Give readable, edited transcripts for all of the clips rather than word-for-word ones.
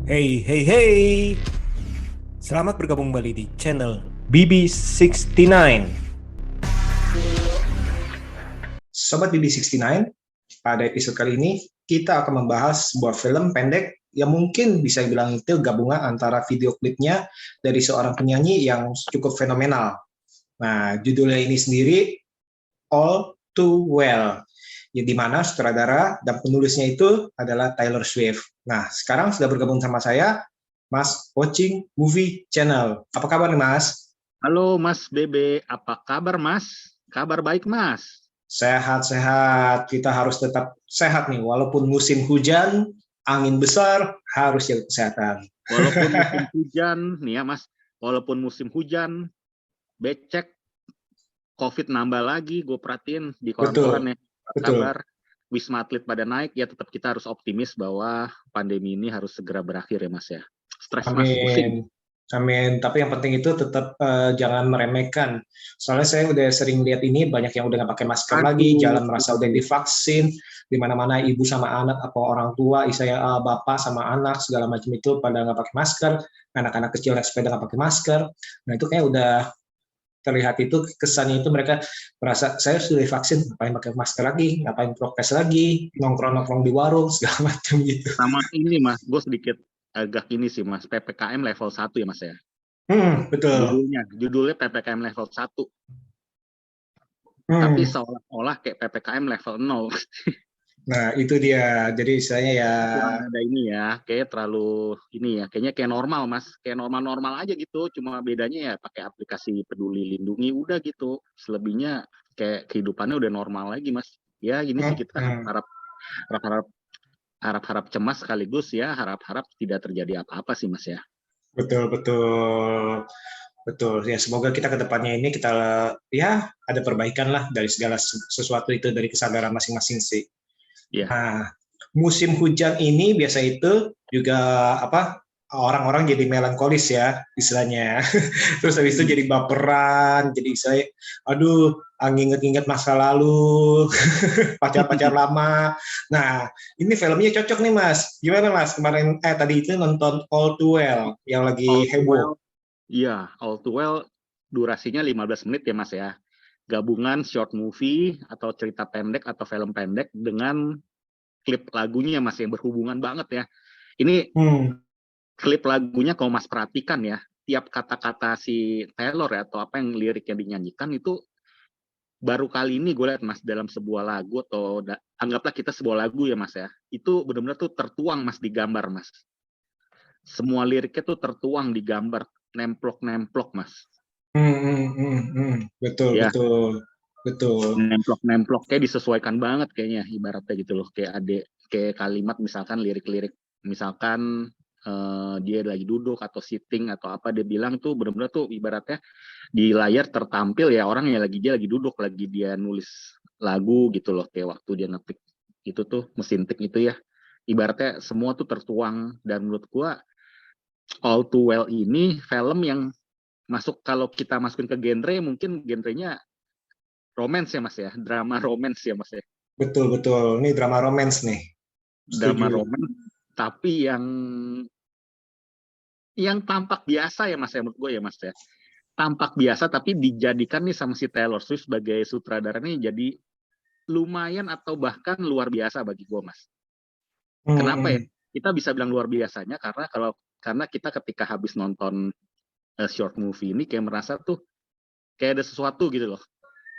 Hey, hey, hey! Selamat bergabung kembali di channel BB69. Sobat BB69, pada episode kali ini kita akan membahas sebuah film pendek yang mungkin bisa dibilang itu gabungan antara video klipnya dari seorang penyanyi yang cukup fenomenal. Nah, judulnya ini sendiri All Too Well, ya, di mana sutradara dan penulisnya itu adalah Taylor Swift. Nah, sekarang sudah bergabung sama saya, Mas Watching Movie Channel. Apa kabar nih, Mas? Halo Mas Bebe, apa kabar Mas? Kabar baik Mas. Sehat-sehat, kita harus tetap sehat nih, walaupun musim hujan, angin besar, harus jaga kesehatan. Walaupun musim hujan, nih ya Mas, walaupun musim hujan, becek, COVID nambah lagi, gue perhatiin di Betul, koran-koran ya, betul. kabar Wisma Atlet pada naik, ya tetap kita harus optimis bahwa pandemi ini harus segera berakhir ya Mas ya. Stres Mas, pusing. Amin. Amin. Tapi yang penting itu tetap jangan meremehkan. Soalnya saya udah sering lihat ini banyak yang udah nggak pakai masker lagi, Aduh, jalan merasa udah divaksin, di mana-mana ibu sama anak apa orang tua, saya bapak sama anak segala macam itu pada nggak pakai masker, anak-anak kecil naik sepeda nggak pakai masker. Nah itu kayak udah terlihat itu kesannya itu mereka merasa saya sudah divaksin, ngapain pakai masker lagi, ngapain prokes lagi, nongkrong-nongkrong di warung segala macam gitu. sama ini Mas, gue sedikit agak ini sih Mas, PPKM level 1 ya Mas ya. Betul. Judulnya PPKM level 1. Tapi Hmm. seolah-olah kayak PPKM level 0. Nah, itu dia. Jadi istilahnya ya, Kurang ada ini ya, kayak terlalu ini ya, kayaknya kayak normal Mas, kayak normal-normal aja gitu, cuma bedanya ya pakai aplikasi Peduli Lindungi udah gitu, selebihnya kayak kehidupannya udah normal lagi Mas. Ya ini sih kita harap harap harap cemas sekaligus ya harap-harap tidak terjadi apa-apa sih Mas ya. betul, betul, betul. Ya, semoga kita ke depannya ini kita ya ada perbaikan lah dari segala sesuatu itu dari kesadaran masing-masing sih. Iya. Nah, musim hujan ini biasa itu juga apa? Orang-orang jadi melankolis ya istilahnya. Terus habis itu jadi baperan, jadi saya aduh, inget-inget masa lalu, pacar-pacar lama. Nah, ini filmnya cocok nih Mas. Gimana Mas? Kemarin tadi itu nonton All Too Well yang All lagi Too Well, heboh. iya, All Too Well durasinya 15 menit ya Mas ya. Gabungan short movie atau cerita pendek atau film pendek dengan klip lagunya Mas yang berhubungan banget ya. Ini Hmm. klip lagunya kalau Mas perhatikan ya, tiap kata-kata si Taylor ya atau apa yang lirik yang dinyanyikan itu baru kali ini gue lihat Mas dalam sebuah lagu atau anggaplah kita sebuah lagu ya Mas ya. Itu benar-benar tuh tertuang Mas di gambar Mas. Semua liriknya tuh tertuang di gambar, nemplok-nemplok Mas. Betul, Ya, betul, betul. nemplok-nemplok kayak disesuaikan banget kayaknya ibaratnya gitu loh. Kayak kalimat misalkan lirik-lirik misalkan dia lagi duduk atau sitting atau apa dia bilang tuh benar-benar tuh ibaratnya di layar tertampil ya orang yang dia lagi duduk lagi dia nulis lagu gitu loh kayak waktu dia ngetik itu tuh mesin tik itu ya ibaratnya semua tuh tertuang dan menurut gua All Too Well ini film yang masuk kalau kita masukin ke genre mungkin genrenya romance ya mas ya drama romance ya mas ya Betul, betul. Ini drama romance nih. drama Setuju. romance tapi yang tampak biasa ya mas ya menurut gue ya mas ya tampak biasa tapi dijadikan nih sama si Taylor Swift sebagai sutradara nih jadi lumayan atau bahkan luar biasa bagi gue mas. Kenapa ya? Hmm. Kita bisa bilang luar biasanya karena kita ketika habis nonton short movie ini kayak merasa tuh kayak ada sesuatu gitu loh.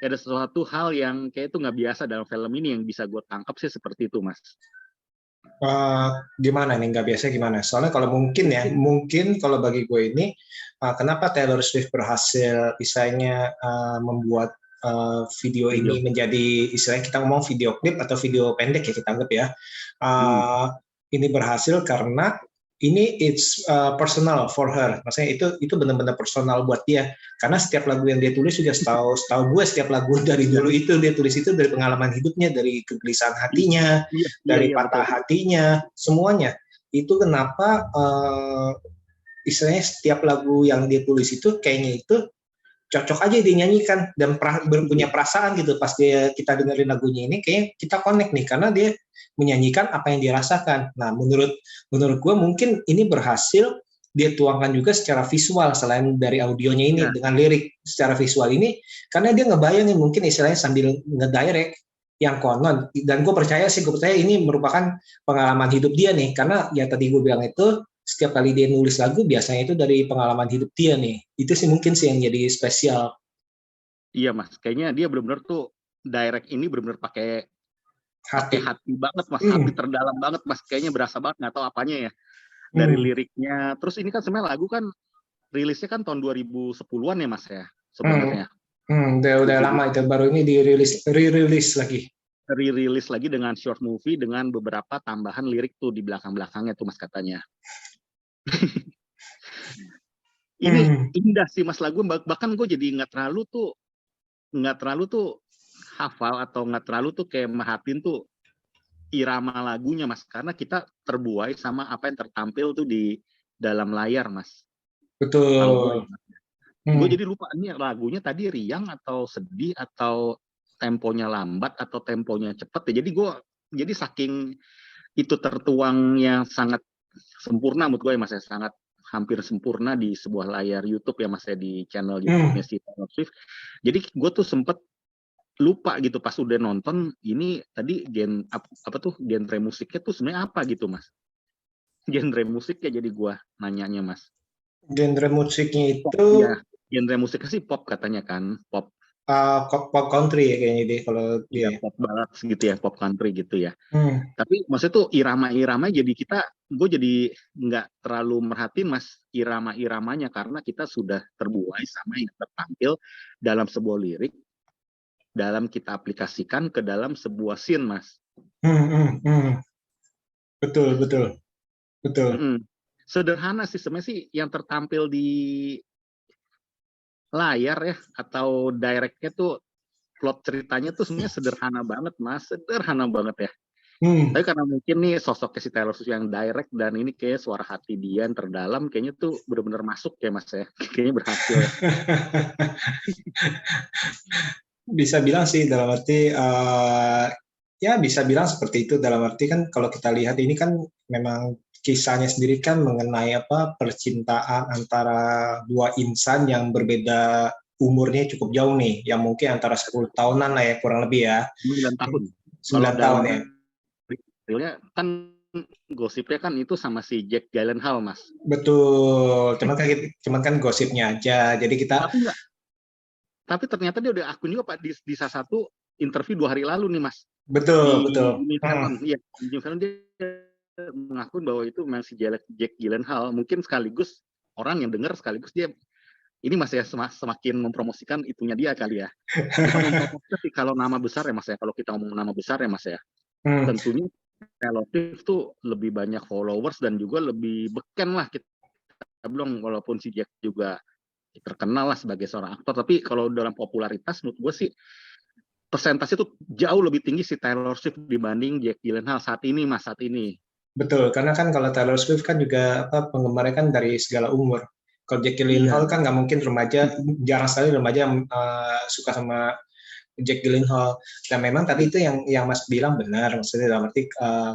Kayak ada sesuatu hal yang kayak itu nggak biasa dalam film ini yang bisa gue tangkap sih seperti itu mas. Eh, Gimana nih nggak biasa gimana? Soalnya kalau mungkin ya, mungkin kalau bagi gue ini, kenapa Taylor Swift berhasil misalnya membuat video Video. ini menjadi istilahnya kita ngomong video klip atau video pendek ya kita anggap ya. Hmm. Uh, ini berhasil karena ini it's personal for her. Maksudnya itu benar-benar personal buat dia. Karena setiap lagu yang dia tulis sudah setahu gue setiap lagu dari Iya. dulu itu dia tulis itu dari pengalaman hidupnya, dari kegelisahan hatinya, Iya, iya, dari iya betul. patah hatinya, semuanya. Itu kenapa istilahnya setiap lagu yang dia tulis itu kayaknya itu cocok aja dia nyanyikan dan punya perasaan gitu pas kita dengerin lagunya ini kayak kita connect nih karena dia menyanyikan apa yang dia rasakan. Nah, menurut gue mungkin ini berhasil dia tuangkan juga secara visual selain dari audionya ini dengan lirik secara visual ini karena dia ngebayangin mungkin istilahnya sambil ngedirect yang konon dan gue percaya ini merupakan pengalaman hidup dia nih karena ya tadi gue bilang itu setiap kali dia nulis lagu biasanya itu dari pengalaman hidup dia nih itu sih mungkin sih yang jadi spesial. Iya mas, kayaknya dia benar-benar tuh direct ini benar-benar pakai hati banget mas, hati terdalam banget mas, kayaknya berasa banget nggak tahu apanya ya dari liriknya. Terus ini kan sebenarnya lagu kan rilisnya kan tahun 2010-an ya mas ya sebenarnya. Udah lama itu baru ini re-release lagi. Rilis lagi dengan short movie dengan beberapa tambahan lirik tuh di belakang-belakangnya tuh mas katanya. Ini indah sih mas lagu, bahkan gue jadi nggak terlalu tuh hafal atau nggak terlalu tuh kayak merhatiin tuh irama lagunya mas karena kita terbuai sama apa yang tertampil tuh di dalam layar mas. Betul. Gue jadi lupa ini lagunya tadi riang atau sedih atau temponya lambat atau temponya cepat ya. Jadi saking itu tertuangnya sangat sempurna menurut gue ya mas ya, sangat hampir sempurna di sebuah layar YouTube ya mas ya, di channel YouTube-nya si Taylor Swift. Jadi gue tuh sempet lupa gitu pas udah nonton ini tadi genre musiknya tuh sebenarnya apa gitu mas. Genre musiknya jadi gue nanyanya mas. Genre musiknya itu ya, genre musiknya sih pop katanya kan, pop country ya kayaknya deh kalau dia. Pop barat gitu ya, pop country gitu ya. Tapi maksudnya tuh irama-irama jadi gue jadi nggak terlalu merhatiin mas irama-iramanya karena kita sudah terbuai sama yang tertampil dalam sebuah lirik, dalam kita aplikasikan ke dalam sebuah scene mas. Betul. Sederhana sih sebenarnya sih yang tertampil di layar ya atau directnya tuh plot ceritanya tuh sebenarnya sederhana banget mas, sederhana banget ya. Tapi karena mungkin nih sosoknya si Taylor Swift yang direct dan ini kayak suara hati dia yang terdalam kayaknya tuh benar-benar masuk ya mas ya, kayaknya berhasil. Bisa bilang sih dalam arti ya bisa bilang seperti itu dalam arti kan kalau kita lihat ini kan memang kisahnya sendiri kan mengenai percintaan antara dua insan yang berbeda umurnya cukup jauh nih, yang mungkin antara 10 tahunan lah ya kurang lebih ya. 9 tahun. 9 tahun ya. Realnya kan gosipnya kan itu sama si Jake Gyllenhaal mas. Betul, cuman kan gosipnya aja. Jadi kita. Tapi ternyata dia udah akun juga pak di salah satu interview 2 hari lalu nih mas. Betul. Iya, di film dia mengakui bahwa itu memang si Jake Gyllenhaal. Mungkin sekaligus orang yang dengar sekaligus dia ini mas ya semakin mempromosikan itunya dia kali ya. Tapi kalau nama besar ya mas ya, kalau kita ngomong nama besar ya mas ya, tentunya Taylor Swift tuh lebih banyak followers dan juga lebih beken lah kita bilang, walaupun si Jack juga terkenal lah sebagai seorang aktor, tapi kalau dalam popularitas menurut gue sih persentase itu jauh lebih tinggi si Taylor Swift dibanding Jake Gyllenhaal saat ini mas, saat ini. Betul, karena kan kalau Taylor Swift kan juga penggemarnya kan dari segala umur. Kalau Jake Gyllenhaal kan nggak mungkin remaja, jarang sekali remaja yang suka sama Jake Gyllenhaal. Dan memang tadi itu yang Mas bilang benar, maksudnya dalam arti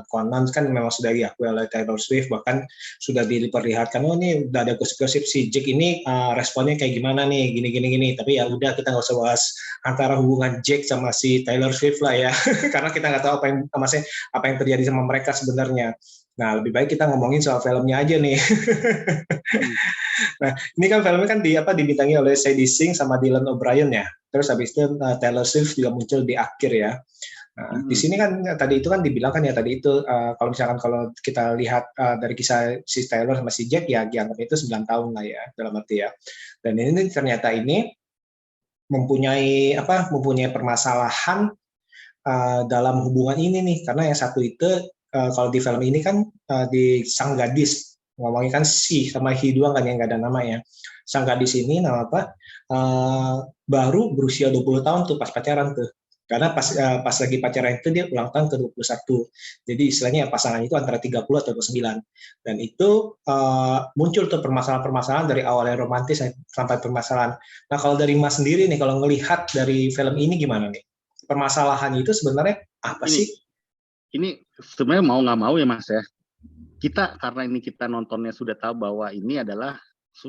konon kan memang sudah diakui oleh Taylor Swift, bahkan sudah diperlihatkan, oh ini udah ada gosip-gosip si Jake ini responnya kayak gimana nih, gini. Tapi ya udah kita nggak usah bahas antara hubungan Jake sama si Taylor Swift lah ya, karena kita nggak tahu apa yang terjadi sama mereka sebenarnya. Nah, lebih baik kita ngomongin soal filmnya aja nih. Nah, ini kan filmnya kan dibintangi oleh Sadie Sink sama Dylan O'Brien ya. Terus habis itu Taylor Swift juga muncul di akhir ya. Nah, di sini kan tadi itu kan dibilang kan ya tadi itu kalau misalkan kalau kita lihat dari kisah si Taylor sama si Jack ya dianggap itu 9 tahun lah ya dalam arti ya. Dan ini ternyata ini mempunyai permasalahan dalam hubungan ini nih, karena yang satu itu kalau di film ini kan di sang gadis, ngomongin kan si sama hi doang kan yang nggak ada namanya. Sang gadis ini nama baru berusia 20 tahun tuh pas pacaran tuh. Karena pas lagi pacaran itu dia ulang tahun ke-21. Jadi istilahnya pasangan itu antara 30 atau 29. Dan itu muncul tuh permasalahan-permasalahan dari awalnya romantis sampai permasalahan. Nah, kalau dari Mas sendiri nih, kalau ngelihat dari film ini gimana nih? Permasalahan itu sebenarnya apa Ini sih? ini sebenarnya mau nggak mau ya Mas ya. Karena ini kita nontonnya sudah tahu bahwa ini adalah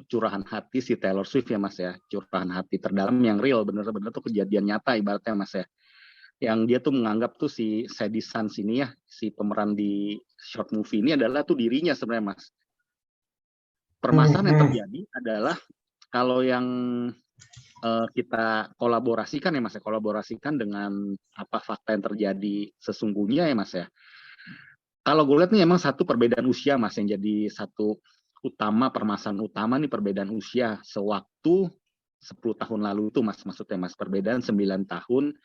curahan hati si Taylor Swift ya Mas ya. Curahan hati terdalam yang real, bener-bener tuh kejadian nyata ibaratnya Mas ya. Yang dia tuh menganggap tuh si Sadie Sons ini ya, si pemeran di short movie ini adalah tuh dirinya sebenarnya Mas. Permasalahan yang terjadi adalah kalau yang kita kolaborasikan ya Mas ya, kolaborasikan dengan apa fakta yang terjadi sesungguhnya ya Mas ya. Kalau gue lihat nih emang satu perbedaan usia Mas yang jadi satu permasalahan utama nih perbedaan usia sewaktu 10 tahun lalu itu Mas, maksudnya Mas, perbedaan 9 tahun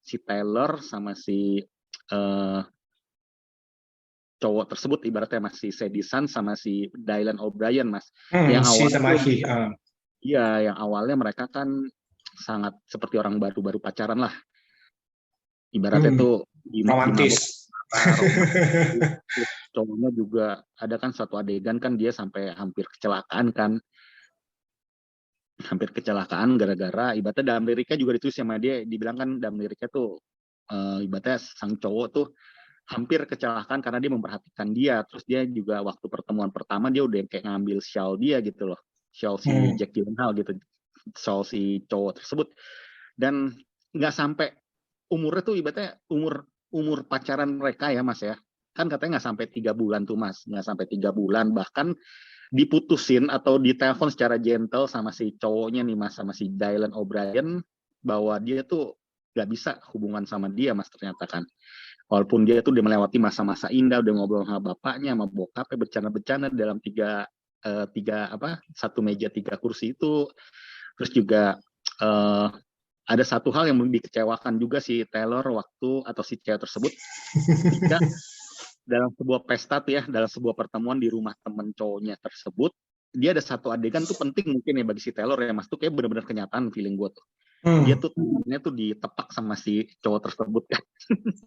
si Taylor sama si cowok tersebut ibaratnya Mas, si Sadie Sons sama si Dylan O'Brien Mas. Yang Si awalnya sama tuh Hi. iya, yang awalnya mereka kan sangat seperti orang baru-baru pacaran lah. Ibaratnya tuh di mabuk Romantis. cowoknya juga ada kan satu adegan kan dia sampai hampir kecelakaan gara-gara ibaratnya dalam liriknya juga ditulis sama dia dibilang kan dalam liriknya tuh ibaratnya sang cowok tuh hampir kecelakaan karena dia memperhatikan dia, terus dia juga waktu pertemuan pertama dia udah kayak ngambil shawl dia gitu loh, shawl si Jack Gyllenhaal gitu, shawl si cowok tersebut, dan nggak sampai umurnya tuh ibaratnya umur pacaran mereka ya Mas ya, kan katanya nggak sampai 3 bulan tuh Mas, nggak sampai 3 bulan, bahkan diputusin atau ditelepon secara gentle sama si cowoknya nih Mas, sama si Dylan O'Brien, bahwa dia tuh nggak bisa hubungan sama dia Mas ternyata kan. Walaupun dia tuh udah melewati masa-masa indah, udah ngobrol sama bapaknya, sama bokapnya, bercanda-bercanda dalam satu meja 3 kursi itu. Terus juga ada satu hal yang dikecewakan juga si Taylor atau si cewek tersebut ketika dalam sebuah pesta tuh ya, dalam sebuah pertemuan di rumah temen cowoknya tersebut, dia ada satu adegan tuh penting mungkin ya bagi si Taylor ya Mas, tuh kayak benar-benar kenyataan feeling gue tuh. Dia tuh tangannya tuh ditepak sama si cowok tersebut kan.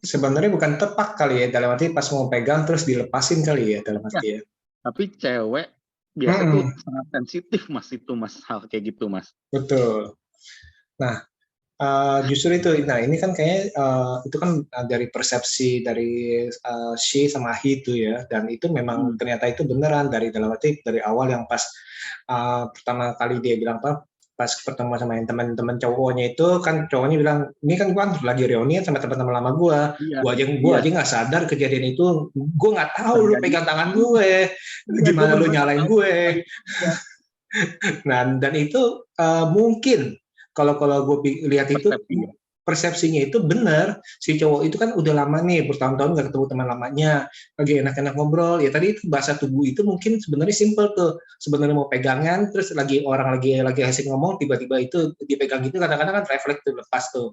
Sebenarnya bukan tepak kali ya, dalam arti pas mau pegang terus dilepasin kali ya, dalam Ya, arti ya. tapi cewek biasa tuh sangat sensitif Mas, itu Mas, hal kayak gitu Mas. Betul. Nah, justru itu. Nah, ini kan kayaknya itu kan dari persepsi dari She sama He itu ya, dan itu memang ternyata itu beneran dalam arti dari awal yang pas pertama kali dia bilang apa, pas pertemuan sama yang teman-teman cowoknya itu kan cowoknya bilang ini kan gua lagi reunian sama teman-teman lama gua aja nggak sadar kejadian itu, gua nggak tahu lu pegang tangan gue, gimana lu nyalain gue. Nah, dan itu mungkin kalau gue lihat itu persepsinya itu benar, si cowok itu kan udah lama nih bertahun-tahun nggak ketemu teman lamanya, lagi enak-enak ngobrol ya, tadi itu bahasa tubuh itu mungkin sebenarnya simple tuh, sebenarnya mau pegangan terus orang lagi asik ngomong tiba-tiba itu dipegang gitu, kadang-kadang kan refleks tuh lepas tuh.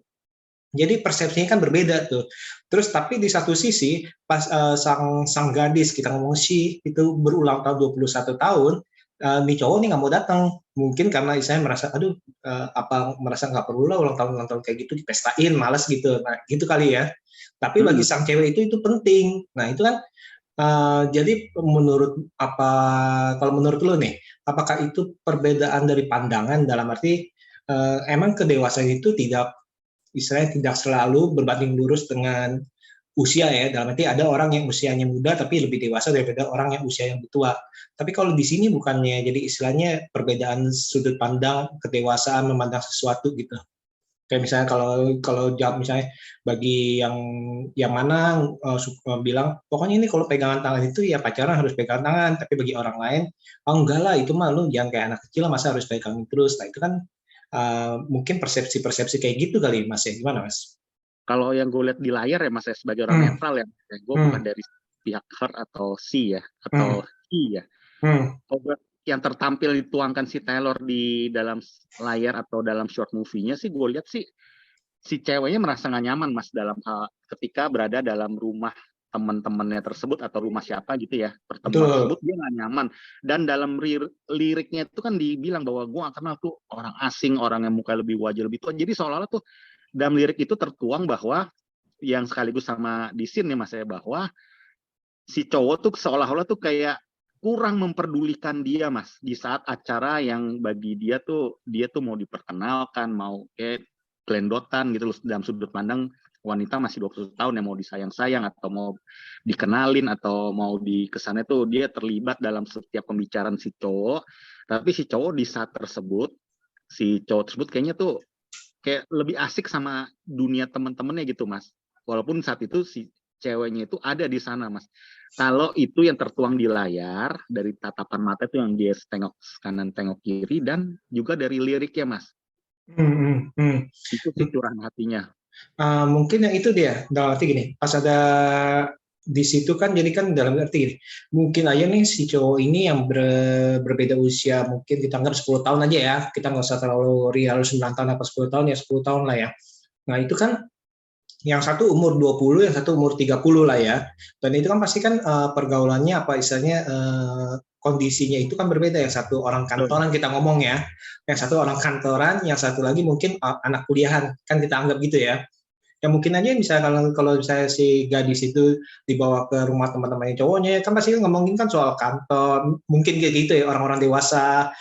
Jadi persepsinya kan berbeda tuh. Terus tapi di satu sisi pas sang gadis, kita ngomong sih itu berulang tahun 21 tahun, nih cowok nih nggak mau datang. Mungkin karena saya merasa aduh merasa nggak perlu lah ulang tahun kayak gitu dipestain, males gitu. Nah, gitu kali ya. Tapi bagi sang cewek itu penting. Nah, itu kan jadi kalau menurut lo nih, apakah itu perbedaan dari pandangan dalam arti emang kedewasaan itu istilahnya tidak selalu berbanding lurus dengan usia ya, dalam arti ada orang yang usianya muda tapi lebih dewasa daripada orang yang usia yang tua. Tapi kalau di sini bukannya jadi istilahnya perbedaan sudut pandang kedewasaan memandang sesuatu gitu. Kayak misalnya kalau jawab misalnya bagi yang mana bilang pokoknya ini kalau pegangan tangan itu ya pacaran harus pegangan tangan, tapi bagi orang lain oh enggak lah itu mah lu jangan kayak anak kecil masa harus pegang terus. Nah itu kan mungkin persepsi-persepsi kayak gitu kali Mas ya, gimana Mas? Kalau yang gue lihat di layar ya Mas ya, sebagai orang netral ya, gue bukan dari pihak her atau si ya, atau he ya. Yang tertampil dituangkan si Taylor di dalam layar atau dalam short movie-nya sih, gue lihat sih si ceweknya merasa nggak nyaman Mas dalam hal ketika berada dalam rumah teman-temannya tersebut atau rumah siapa gitu ya, pertemuan tersebut dia nggak nyaman. Dan dalam liriknya itu kan dibilang bahwa gue akan kenal tuh orang asing, orang yang muka lebih wajah lebih tua, jadi seolah-olah tuh dalam lirik itu tertuang bahwa yang sekaligus sama di scene nih Mas ya, bahwa si cowok tuh seolah-olah tuh kayak kurang memperdulikan dia Mas di saat acara yang bagi dia tuh mau diperkenalkan, mau kayak gelendotan gitu loh, dalam sudut pandang wanita masih 21 tahun yang mau disayang-sayang atau mau dikenalin atau mau dikesannya tuh dia terlibat dalam setiap pembicaraan si cowok. Tapi si cowok di saat tersebut, si cowok tersebut kayaknya tuh kayak lebih asik sama dunia teman-temannya gitu Mas. Walaupun saat itu si ceweknya itu ada di sana Mas. Kalau itu yang tertuang di layar, dari tatapan mata itu yang dia tengok kanan tengok kiri, dan juga dari liriknya Mas. Hmm, hmm, hmm. Itu sih curahan hatinya. Mungkin yang itu dia, dalam arti gini, pas ada di situ kan, jadi kan dalam arti gini, mungkin aja nih si cowok ini yang berbeda usia, mungkin kita anggap 10 tahun aja ya, kita nggak usah terlalu real 9 tahun apa 10 tahun, ya 10 tahun lah ya. Nah itu kan yang satu umur 20, yang satu umur 30 lah ya. Dan itu kan pasti kan pergaulannya apa istilahnya, kondisinya itu kan berbeda. Yang satu orang kantoran kita ngomong ya, yang satu orang kantoran, yang satu lagi mungkin anak kuliahan, kan kita anggap gitu ya. Ya mungkin aja misalnya kalau misalnya si gadis itu dibawa ke rumah teman-temannya cowoknya, kan pasti ngomongin kan soal kantor, mungkin kayak gitu ya, orang-orang dewasa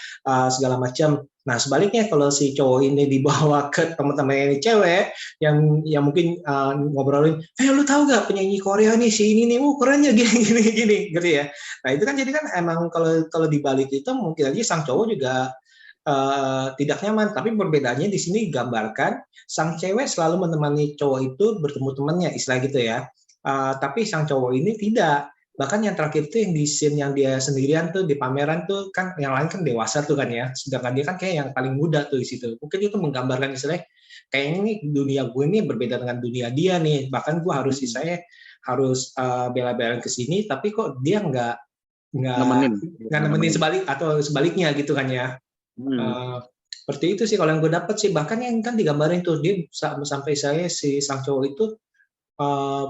segala macam. Nah sebaliknya kalau si cowok ini dibawa ke teman-temannya cewek yang mungkin ngobrolin, lu tahu gak penyanyi Korea nih si ini nih, kerennya gini gitu ya. Nah itu kan jadi kan emang kalau dibalik itu mungkin aja sang cowok juga tidak nyaman, tapi perbedaannya di sini digambarkan sang cewek selalu menemani cowok itu bertemu temannya, istilah gitu ya. Tapi sang cowok ini tidak. Bahkan yang terakhir itu yang di scene yang dia sendirian tuh di pameran tuh kan yang lain kan dewasa tuh kan ya. Sedangkan dia kan kayak yang paling muda tuh di situ. Mungkin itu menggambarkan istilahnya kayaknya nih dunia gue ini berbeda dengan dunia dia nih. Bahkan gue harus saya harus bela-belain ke sini, tapi kok dia nggak nemenin sebalik atau sebaliknya gitu kan ya. Seperti itu sih kalau yang gue dapat sih. Bahkan yang kan digambarin tuh dia sampai saya si sang cowok itu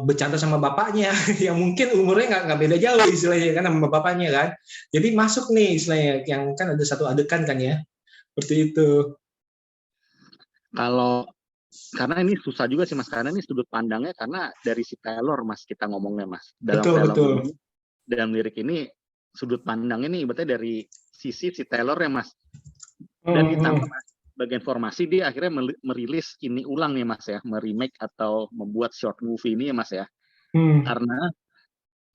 bercanda sama bapaknya yang mungkin umurnya nggak beda jauh istilahnya kan sama bapaknya kan. Jadi masuk nih istilahnya yang kan ada satu adegan kan ya. Seperti itu. Kalau karena ini susah juga sih Mas, karena ini sudut pandangnya karena dari si Taylor Mas kita ngomongnya Mas. Dalam betul. Ini, dalam lirik ini sudut pandangnya nih berarti dari sisi si Taylor ya Mas. Dan ditambah bagian informasi dia akhirnya merilis ini ulang nih Mas ya, meremake atau membuat short movie ini ya Mas ya. Karena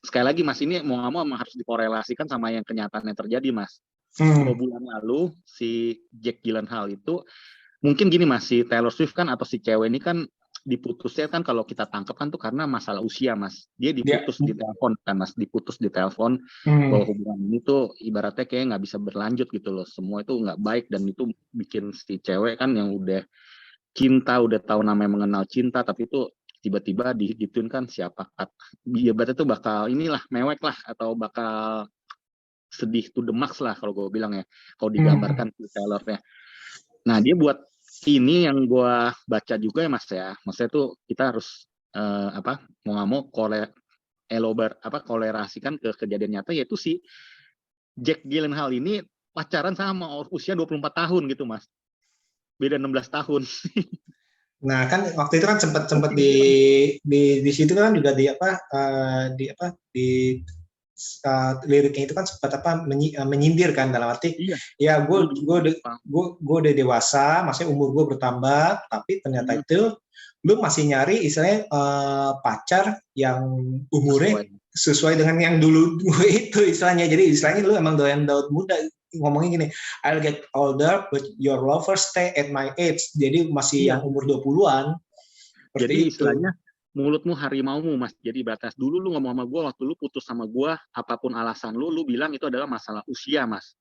sekali lagi Mas, ini mau nggak mau harus dikorelasikan sama yang kenyataan yang terjadi Mas. 2 bulan lalu si Jake Gyllenhaal itu mungkin gini Mas, si Taylor Swift kan atau si cewek ini kan diputusnya kan kalau kita tangkap kan tuh karena masalah usia Mas. Dia diputus di telepon kan Mas, diputus di telepon bahwa hubungan ini tuh ibaratnya kayak nggak bisa berlanjut gitu loh. Semua itu nggak baik dan itu bikin si cewek kan yang udah cinta, udah tahu namanya mengenal cinta, tapi itu tiba-tiba digituin kan siapa ibaratnya tuh bakal inilah mewek lah atau bakal sedih to the max lah kalau gue bilang ya. Kalau digambarkan si Taylor-nya. Nah dia buat ini yang gue baca juga ya Mas ya, maksudnya tuh kita harus mau nggak mau kolerasikan ke kejadian nyata, yaitu si Jake Gyllenhaal ini pacaran sama usia 24 tahun gitu Mas, beda 16 tahun. Nah kan waktu itu kan sempat di situ kan juga di liriknya itu kan sempat menyindir kan, dalam arti ya gue udah dewasa, maksudnya umur gue bertambah, tapi ternyata itu lu masih nyari istilahnya pacar yang umurnya sesuai dengan yang dulu itu istilahnya. Jadi istilahnya lu emang doyan daud muda, ngomongnya gini, I'll get older but your lover stay at my age. Jadi masih yang umur 20-an. Jadi istilahnya mulutmu harimaumu Mas. Jadi batas dulu lu ngomong sama gue waktu lu putus sama gue, apapun alasan lu bilang itu adalah masalah usia Mas.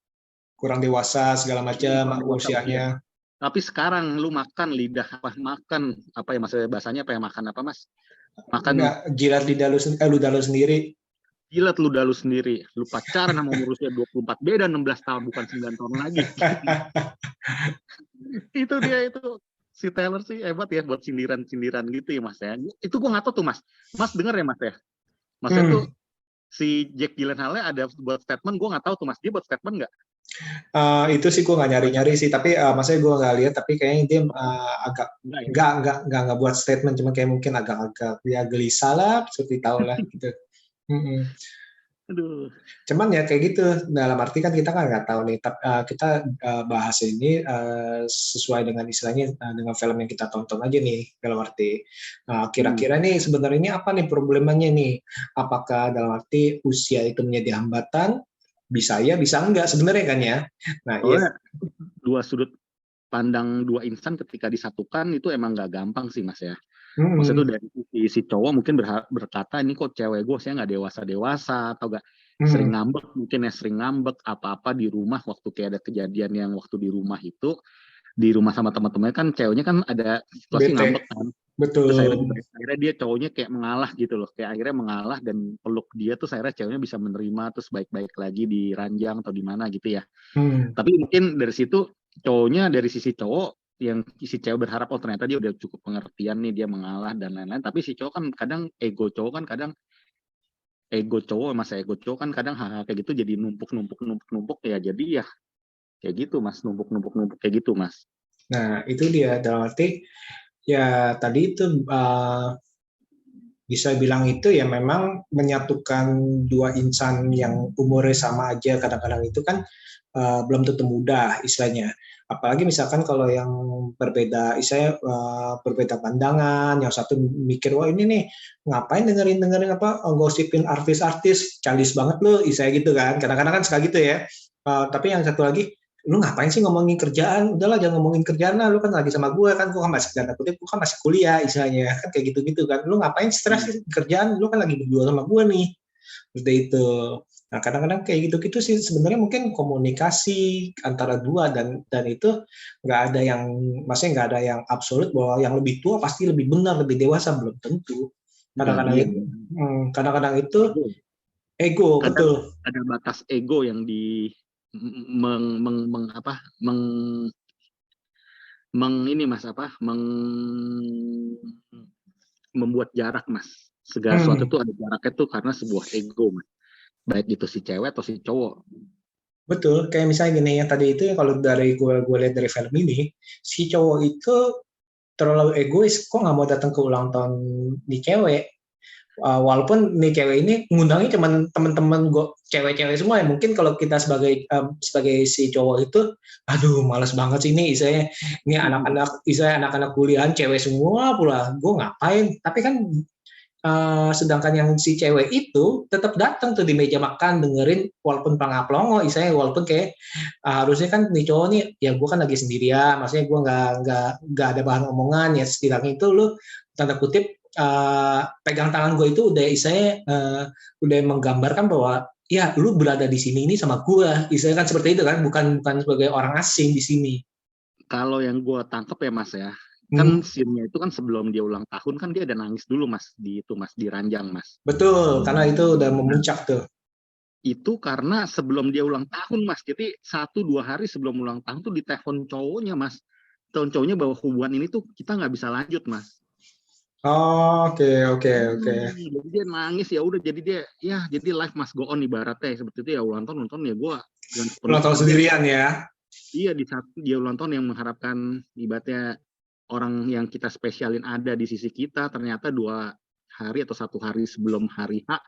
Kurang dewasa segala macam usianya. Tapi sekarang lu makan lidah makan apa ya Mas, bahasanya apa ya, makan apa Mas? Makan jilat lidah ludah lu sendiri. Jilat ludah lu sendiri. Lu pacaran sama umur usia 24, beda 16 tahun bukan 9 tahun lagi. Itu dia itu. Si Taylor sih hebat ya buat sindiran-sindiran gitu ya Mas ya. Itu gue nggak tahu tuh Mas. Mas denger ya Mas ya. Mas itu si Jake Gyllenhaal ada buat statement, gue nggak tahu tuh Mas. Dia buat statement nggak? Itu sih gue nggak nyari-nyari sih, tapi maksudnya gue nggak lihat, tapi kayaknya dia agak Enggak ya? nggak buat statement, cuma kayak mungkin agak-agak ya gelisah lah, seperti tahu lah gitu. Mm-mm. Aduh. Cuman ya kayak gitu, dalam arti kan kita kan nggak tahu nih, kita bahas ini sesuai dengan istilahnya dengan film yang kita tonton aja nih, dalam arti Hmm. kira-kira nih sebenarnya ini apa nih problemanya nih? Apakah dalam arti usia itu menjadi hambatan? Bisa ya, bisa enggak sebenarnya kan ya. Nah, iya. Soalnya dua sudut pandang dua insan ketika disatukan itu emang nggak gampang sih Mas ya. Maksudnya tuh Mm-mm. dari si cowok mungkin berkata ini kok cewek gue saya nggak dewasa dewasa atau nggak sering Mm-mm. ngambek, mungkin ya sering ngambek apa-apa di rumah waktu kayak ada kejadian yang waktu di rumah itu, di rumah sama teman-temannya kan ceweknya kan ada situasi Bete, ngambek kan. Terus betul. akhirnya dia cowoknya kayak mengalah gitu loh, kayak akhirnya mengalah dan peluk dia tuh akhirnya ceweknya bisa menerima terus baik-baik lagi di ranjang atau di mana gitu ya. Hmm. Tapi mungkin dari situ cowoknya, dari sisi cowok yang si cewek berharap oh ternyata dia udah cukup pengertian nih, dia mengalah dan lain-lain, tapi si cowok kan kadang ego cowok kan kadang hal-hal kayak gitu jadi numpuk ya, jadi ya kayak gitu Mas, numpuk kayak gitu Mas. Nah, itu dia dalam arti ya tadi itu bisa bilang itu ya memang menyatukan dua insan yang umurnya sama aja kadang-kadang itu kan belum tentu mudah istilahnya. Apalagi misalkan kalau yang berbeda, istilahnya berbeda pandangan, yang satu mikir wah ini nih ngapain dengerin apa gosipin artis-artis, childish banget lu, istilahnya gitu kan. Kadang-kadang kan suka gitu ya. Tapi yang satu lagi, lu ngapain sih ngomongin kerjaan? Udahlah jangan ngomongin kerjaan lah, lu kan lagi sama gue kan, gue kan masih tanda kutip, gue kan masih kuliah istilahnya kan kayak gitu-gitu kan. Lu ngapain stres Hmm. sih kerjaan? Lu kan lagi berdua sama gue nih. Seperti itu. Nah, kadang-kadang kayak gitu-gitu sih sebenarnya mungkin komunikasi antara dua dan itu nggak ada yang maksudnya nggak ada yang absolut bahwa yang lebih tua pasti lebih benar, lebih dewasa belum tentu. Nah, Kadang-kadang iya, itu kadang-kadang itu ego. ego Kadang betul. ada batas ego yang di meng, meng, meng apa meng, meng ini Mas apa meng membuat jarak Mas. Segala sesuatu Hmm, tuh ada jaraknya tuh karena sebuah ego Mas. Baik itu si cewek atau si cowok. betul. Kayak misalnya gini yang tadi itu kalau dari gue lihat dari film ini si cowok itu terlalu egois kok nggak mau datang ke ulang tahun di cewek. Walaupun nih cewek ini ngundangnya cuman teman-teman gue cewek-cewek semua ya mungkin kalau kita sebagai si cowok itu aduh malas banget sih ini anak-anak anak-anak kuliahan cewek semua pula gue ngapain tapi kan sedangkan yang si cewek itu tetap datang tuh di meja makan dengerin walaupun pelongo istilahnya walaupun kayak harusnya kan nih cowok nih ya gue kan lagi sendirian maksudnya gue nggak ada bahan omongan ya setidaknya itu lu tanda kutip pegang tangan gue itu udah istilahnya udah menggambarkan bahwa ya lu berada di sini ini sama gue istilahnya kan seperti itu kan bukan sebagai orang asing di sini. Kalau yang gue tangkep ya Mas ya, kan Hmm, scene-nya itu kan sebelum dia ulang tahun kan dia ada nangis dulu Mas di itu Mas di ranjang Mas. betul karena itu udah Nah, memuncak tuh. itu karena sebelum dia ulang tahun Mas. Jadi 1-2 hari sebelum ulang tahun tuh ditelepon cowoknya Mas. Telepon cowoknya bahwa hubungan ini tuh kita nggak bisa lanjut Mas. Oke oke oke. Jadi dia nangis ya udah jadi dia ya jadi life must go on ibaratnya seperti itu ya ulang tahun ya gue dengan sepenuh Ulang tahun hati sendirian ya. iya di saat dia ulang tahun yang mengharapkan ibaratnya orang yang kita spesialin ada di sisi kita ternyata 2 hari atau 1 hari sebelum hari H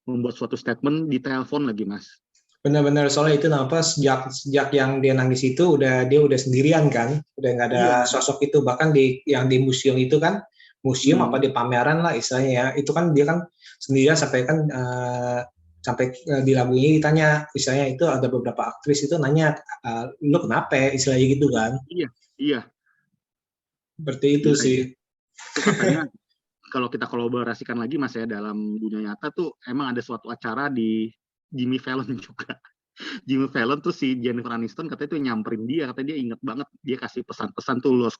membuat suatu statement di telepon lagi Mas. Benar-benar soalnya itu kenapa sejak sejak yang dia nangis itu dia udah sendirian kan, udah nggak ada Iya. sosok itu bahkan di yang di museum itu kan museum apa Hmm, di pameran lah istilahnya ya itu kan dia kan sendirian sampai kan sampai di lagunya ditanya istilahnya itu ada beberapa aktris itu nanya lu kenapa ya? Istilahnya gitu kan iya, iya, seperti itu gila sih. itu katanya kalau kita kolaborasikan lagi Mas ya dalam dunia nyata tuh emang ada suatu acara di Jimmy Fallon juga. Jimmy Fallon tuh si Jennifer Aniston katanya tuh nyamperin dia, katanya dia inget banget, dia kasih pesan-pesan tuh lo harus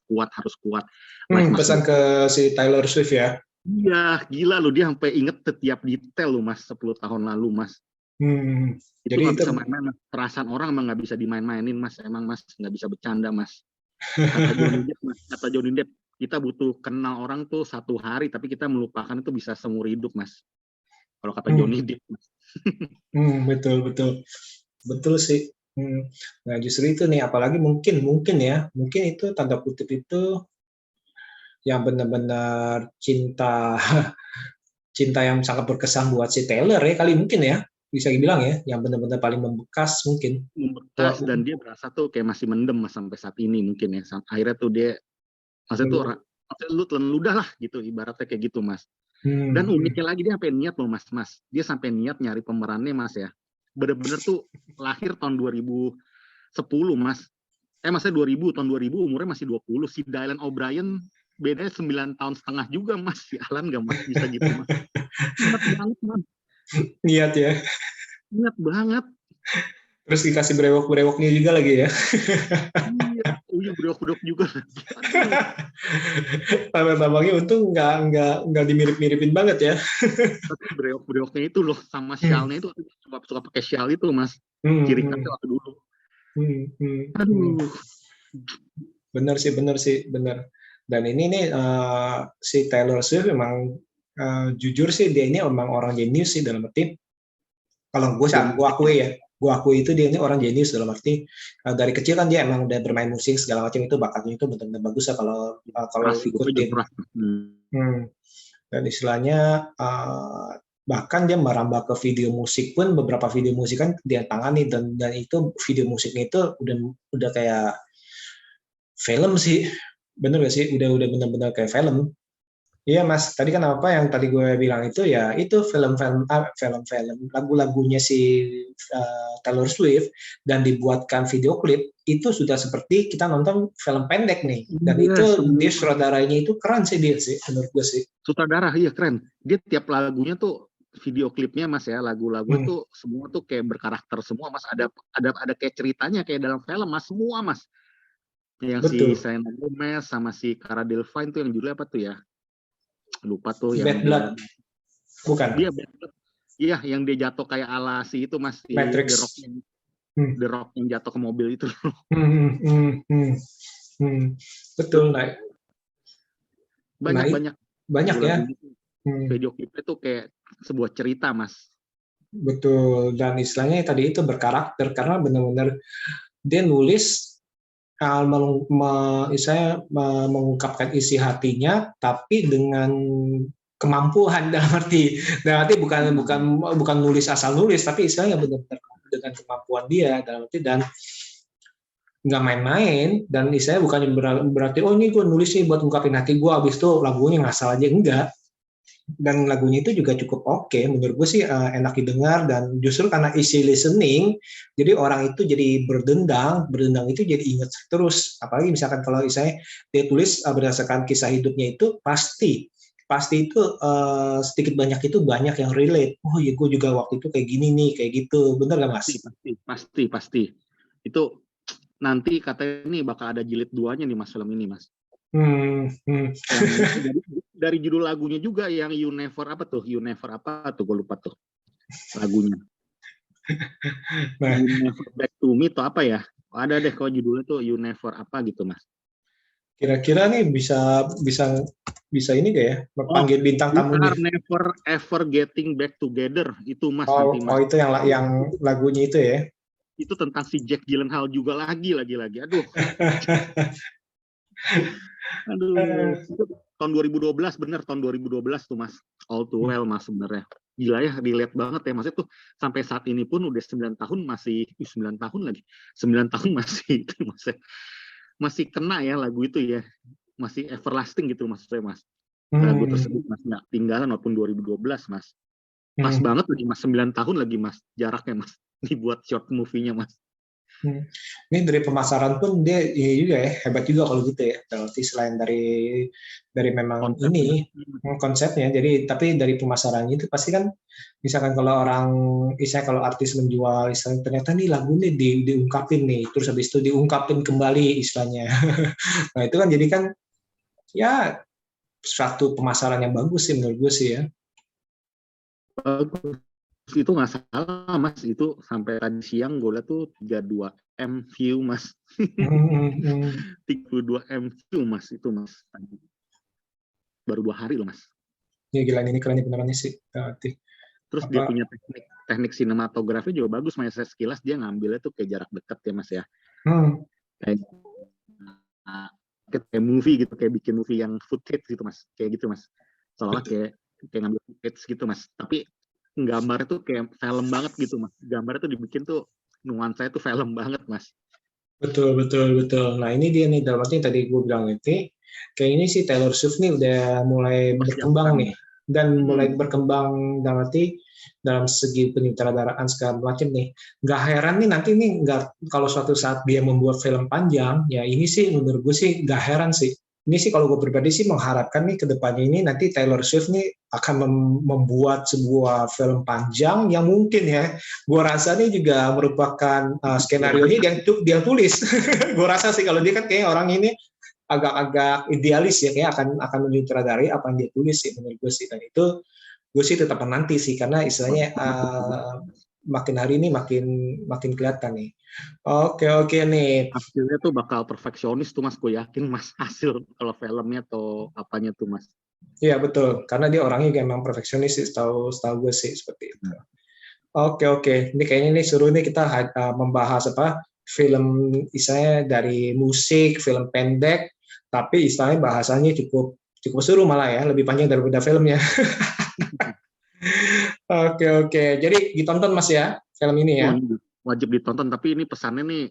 kuat, life must Pesan go. ke si Taylor Swift ya. Iya, gila lo dia sampai inget setiap detail lo Mas, 10 tahun lalu Mas. Itu Jadi nggak itu bisa main-main, Mas. Perasaan orang emang nggak bisa dimain-mainin Mas, emang Mas nggak bisa bercanda Mas. Kata Johnny Depp, Mas, kata Johnny Depp, kita butuh kenal orang tuh 1 hari, tapi kita melupakan itu bisa seumur hidup Mas. Kalau kata hmm, Johnny Depp, Mas. betul betul betul sih. Nah justru itu nih, apalagi mungkin mungkin itu tanda kutip itu yang benar-benar cinta cinta yang sangat berkesan buat si Taylor ya kali mungkin ya bisa dibilang ya yang benar-benar paling membekas mungkin. Membekas dan dia berasa tuh kayak masih mendem mas sampai saat ini mungkin ya. Akhirnya tuh dia maksudnya tuh maksudnya lu telan ludah lah gitu ibaratnya kayak gitu mas. Dan uniknya lagi dia sampai niat loh mas. Dia sampai niat nyari pemerannya mas ya. Bener-bener tuh lahir tahun 2010 mas. Maksudnya 2000 tahun 2000 umurnya masih 20. Si Dylan O'Brien bedanya 9 tahun setengah juga mas. Si Alan gak mas bisa gitu mas. Niat banget mas. Niat ya. Niat banget. Terus dikasih brewok-brewoknya juga lagi ya. Iya brewok-brewok juga. Tambang-tambangnya untung nggak dimirip-miripin banget ya. Tapi brewok-brewoknya itu loh sama syalnya itu suka pakai syal itu mas. Ciri khasnya waktu dulu. Aduh. Bener sih, bener. Dan ini nih si Taylor Swift memang jujur sih dia ini memang orang jenius sih dalam arti kalau gue akui itu dia ini orang jenius dalam arti dari kecil kan dia emang udah bermain musik segala macam itu bakatnya itu benar-benar bagus ya kalau ikutin. Dan istilahnya bahkan dia merambah ke video musik pun beberapa video musik kan dia tangani dan itu video musiknya itu udah kayak film sih, bener gak sih? Udah bener-bener kayak film. Iya mas, tadi kan apa yang tadi gue bilang itu ya itu film-film lagu-lagunya si Taylor Swift dan dibuatkan video klip itu sudah seperti kita nonton film pendek nih. Dan itu dia sutradaranya itu keren sih dia sih, menurut gue sih. Sutradara iya keren. Dia tiap lagunya tuh video klipnya mas ya lagu-lagu tuh semua tuh kayak berkarakter semua mas ada kayak ceritanya kayak dalam film mas semua mas. Yang Betul. si Selena Gomez sama si Cara Delevingne tuh yang judulnya apa tuh ya? Lupa tuh Bad yang Blood. Bukan. Dia Bad Blood. Iya, yang dia jatuh kayak ala si itu Mas Matrix. The Rock yang jatuh ke mobil itu. Betul, nah. Banyak ya. Video klipnya tuh kayak sebuah cerita, Mas. Betul, dan istilahnya tadi itu berkarakter karena benar-benar dia nulis mengungkapkan isi hatinya tapi dengan kemampuan dalam arti bukan nulis asal nulis tapi istilahnya benar-benar dengan kemampuan dia dalam arti dan nggak main-main dan istilahnya bukan berarti oh ini gue nulis nih buat ungkapin hati gue abis itu lagunya ngasal aja enggak dan lagunya itu juga cukup oke. Menurut gue sih enak didengar dan justru karena easy listening jadi orang itu jadi berdendang itu jadi inget terus apalagi misalkan kalau misalnya dia tulis berdasarkan kisah hidupnya itu pasti itu sedikit banyak itu banyak yang relate. Oh ya gue juga waktu itu kayak gini nih kayak gitu, bener gak mas? Pasti itu nanti katanya ini bakal ada jilid 2-nya nih mas film ini mas. Dari judul lagunya juga yang You Never apa tuh gue lupa tuh lagunya. You Never Back to Me tuh apa ya? Ada deh kalau judulnya tuh You Never apa gitu mas. Kira-kira nih bisa ini gak ya panggil bintang tamu nih. Never Ever Getting Back Together itu mas. Nanti, mas. Itu yang lagunya itu ya. Itu tentang si Jack Gyllenhaal juga lagi. Aduh. Tahun 2012 bener tahun 2012 tuh mas. All Too Well mas sebenarnya. Gila ya, relate banget ya maksudnya tuh sampai saat ini pun udah 9 tahun masih 9 tahun lagi. 9 tahun masih itu masih kena ya lagu itu ya. Masih everlasting gitu maksudnya mas. Lagu tersebut mas nggak tinggalan walaupun 2012 mas. Pas banget lagi mas 9 tahun lagi mas jaraknya mas dibuat short movie-nya mas. Ini dari pemasaran pun dia ini juga ya hebat juga kalau gitu ya. Berarti selain dari memang konsepnya, jadi tapi dari pemasarannya itu pasti kan misalkan kalau kalau artis menjual istilahnya ternyata nih lagu ini diungkapin nih, terus habis itu diungkapin kembali istilahnya. Nah itu kan jadi kan ya suatu pemasaran yang bagus sih menurut gue sih ya. Itu nggak salah mas itu sampai tadi siang gue lihat tuh 32 M view mas 32 M view mas itu mas baru 2 hari loh mas ya gila ini keren benerannya sih terus dia punya teknik teknik sinematografi juga bagus, Mas. Sekilas dia ngambilnya tuh kayak jarak dekat ya, Mas ya. Kayak, kayak movie gitu, kayak bikin movie yang footage gitu, Mas. Kayak gitu, Mas. Seolah kayak ngambil footage gitu, Mas. Tapi gambarnya tuh kayak film banget gitu, Mas. Gambarnya tuh dibikin tuh nuansanya tuh film banget, Mas. Betul, betul, betul. Nah, ini dia nih, dalam arti tadi gue bilang itu, kayak ini sih Taylor Swift nih udah mulai berkembang nih. Dan mulai berkembang dalam arti dalam segi penyutradaraan segala macam nih. Nggak heran nih nanti nih, kalau suatu saat dia membuat film panjang, ya ini sih menurut gue sih nggak heran sih. Ini sih kalau gue pribadi sih mengharapkan nih ke depannya ini nanti Taylor Swift nih akan membuat sebuah film panjang yang mungkin ya, gue rasa ini juga merupakan skenario ini dia tulis. Gue rasa sih kalau dia kan kayak orang ini agak-agak idealis ya, kayak akan menyutradari apa yang dia tulis sih menurut gue sih. Dan itu gue sih tetap menanti sih, karena istilahnya makin hari ini makin kelihatan nih. Oke nih. Hasilnya tuh bakal perfeksionis tuh, Mas. Gue yakin, Mas, hasil kalau filmnya atau apanya tuh, Mas. Iya betul, karena dia orangnya memang perfeksionis sih, setahu gue sih seperti itu. Oke. Ini kayaknya nih seru nih kita membahas film istilahnya dari musik, film pendek, tapi istilahnya bahasanya cukup seru malah ya, lebih panjang daripada filmnya. Oke. Jadi ditonton Mas ya film ini ya. Wajib ditonton, tapi ini pesannya nih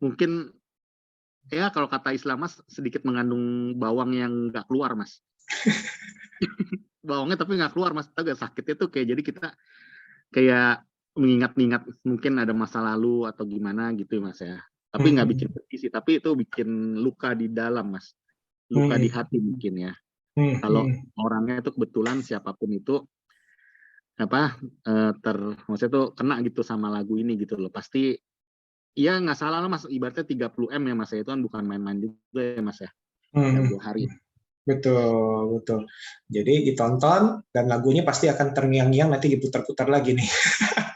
mungkin ya kalau kata Islam, Mas, sedikit mengandung bawang yang nggak keluar, Mas. Bawangnya tapi nggak keluar, Mas. Agak sakitnya tuh kayak jadi kita kayak mengingat-ingat mungkin ada masa lalu atau gimana gitu, Mas ya. Tapi nggak bikin sedih sih, tapi itu bikin luka di dalam, Mas. Luka di hati mungkin ya. Kalau orangnya itu kebetulan siapapun itu maksudnya tuh kena gitu sama lagu ini gitu loh, pasti ya nggak salah lah, Mas, ibaratnya 30M ya, Mas, itu kan bukan main-main juga ya, Mas ya, 2 hari. Betul. Jadi ditonton dan lagunya pasti akan terngiang-ngiang nanti diputar-putar lagi nih.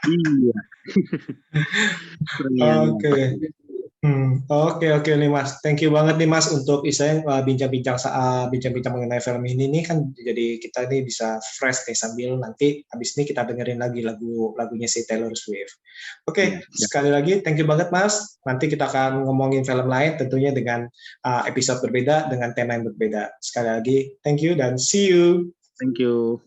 Iya. Oke nih Mas, thank you banget nih Mas untuk bincang-bincang mengenai film ini nih, kan jadi kita nih bisa fresh nih sambil nanti habis ini kita dengerin lagi lagunya si Taylor Swift. Oke. Sekali lagi thank you banget Mas. Nanti kita akan ngomongin film lain tentunya dengan episode berbeda dengan tema yang berbeda. Sekali lagi thank you dan see you. Thank you.